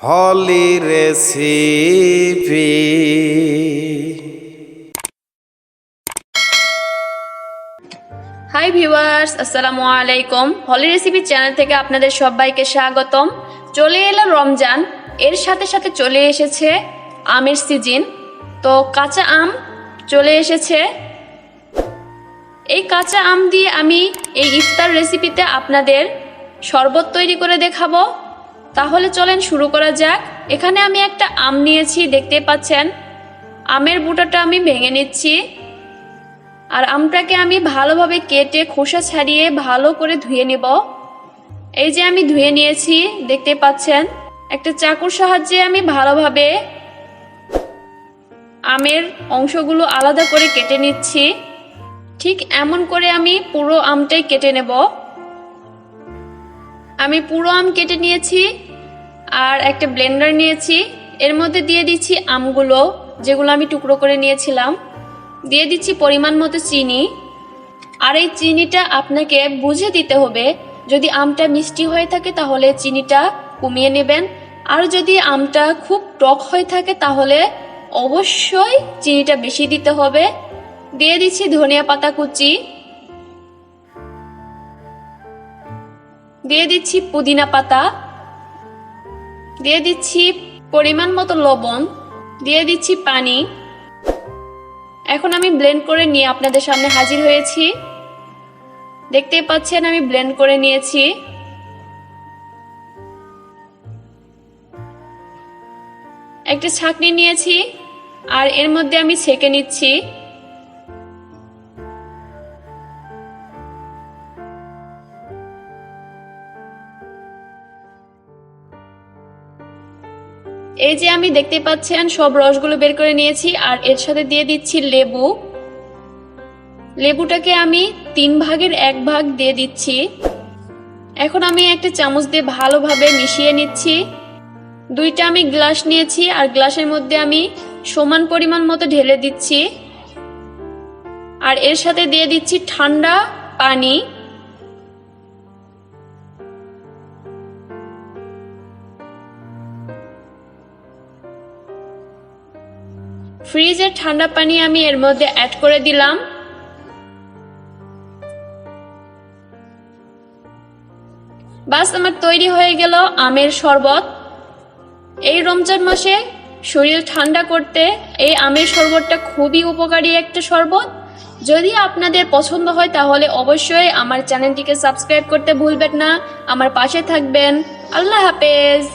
হলি recipe. Hi viewers, আসসালামু আলাইকুম। হলি recipe channel থেকে আপনাদের সবাইকে স্বাগতম। চলে এলো রমজান, এর সাথে সাথে চলে এসেছে আমের সিজন। তো কাঁচা আম চলে এসেছে। এই কাঁচা আম দিয়ে আমি এই ইফতার রেসিপিতে আপনাদের শরবত তৈরি করে দেখাবো। তাহলে চলেন শুরু করা যাক। এখানে আমি একটা আম নিয়েছি, দেখতে পাচ্ছেন। আমের বুটাটা আমি ভেঙে নিচ্ছি, আর আমটাকে আমি ভালোভাবে কেটে খোসা ছাড়িয়ে ভালো করে ধুয়ে নেব। এই যে আমি ধুয়ে নিয়েছি, দেখতে পাচ্ছেন। একটা চাকুর সাহায্যে আমি ভালোভাবে আমের অংশগুলো আলাদা করে কেটে নিচ্ছি। ঠিক এমন করে আমি পুরো আমটাই কেটে নেব। আমি পুরো আম কেটে নিয়েছি, আর একটা ব্লেন্ডার নিয়েছি। এর মধ্যে দিয়ে দিচ্ছি আমগুলো, যেগুলো আমি টুকরো করে নিয়েছিলাম। দিয়ে দিচ্ছি পরিমাণ মতো চিনি। আর এই চিনিটা আপনাকে বুঝে দিতে হবে। যদি আমটা মিষ্টি হয়ে থাকে তাহলে চিনিটা কমিয়ে নেবেন, আর যদি আমটা খুব টক হয়ে থাকে তাহলে অবশ্যই চিনিটা বেশি দিতে হবে। দিয়ে দিচ্ছি ধনিয়া পাতা কুচি, দিয়ে দিচ্ছি পুদিনা পাতা, দিয়ে দিচ্ছি পরিমাণ মতো লবণ, দিয়ে দিচ্ছি পানি। এখন আমি ব্লেন্ড করে নিয়ে আপনাদের সামনে হাজির হয়েছি। দেখতে পাচ্ছেন আমি ব্লেন্ড করে নিয়েছি। একটা ছাঁকনি নিয়েছি, আর এর মধ্যে আমি ছেঁকে নিচ্ছি। এই যে আমি দেখতে পাচ্ছেন সব রসগুলো বের করে নিয়েছি, আর এর সাথে দিয়ে দিচ্ছি লেবু। লেবুটাকে আমি 3 ভাগের 1 ভাগ দিয়ে দিচ্ছি। এখন আমি একটা চামচ দিয়ে ভালোভাবে মিশিয়ে নিচ্ছি। 2টা আমি গ্লাস নিয়েছি, আর গ্লাসের মধ্যে আমি সমান পরিমাণ মতো ঢেলে দিচ্ছি। আর এর সাথে দিয়ে দিচ্ছি ঠান্ডা পানি। ফ্রিজের ঠান্ডা পানি আমি এর মধ্যে অ্যাড করে দিলাম। বাস, আমার তৈরি হয়ে গেল আমের শরবত। এই রমজান মাসে শরীর ঠান্ডা করতে এই আমের শরবতটা খুবই উপকারী একটা শরবত। যদি আপনাদের পছন্দ হয় তাহলে অবশ্যই আমার চ্যানেলটিকে সাবস্ক্রাইব করতে ভুলবেন না। আমার পাশে থাকবেন। আল্লাহ হাফেজ।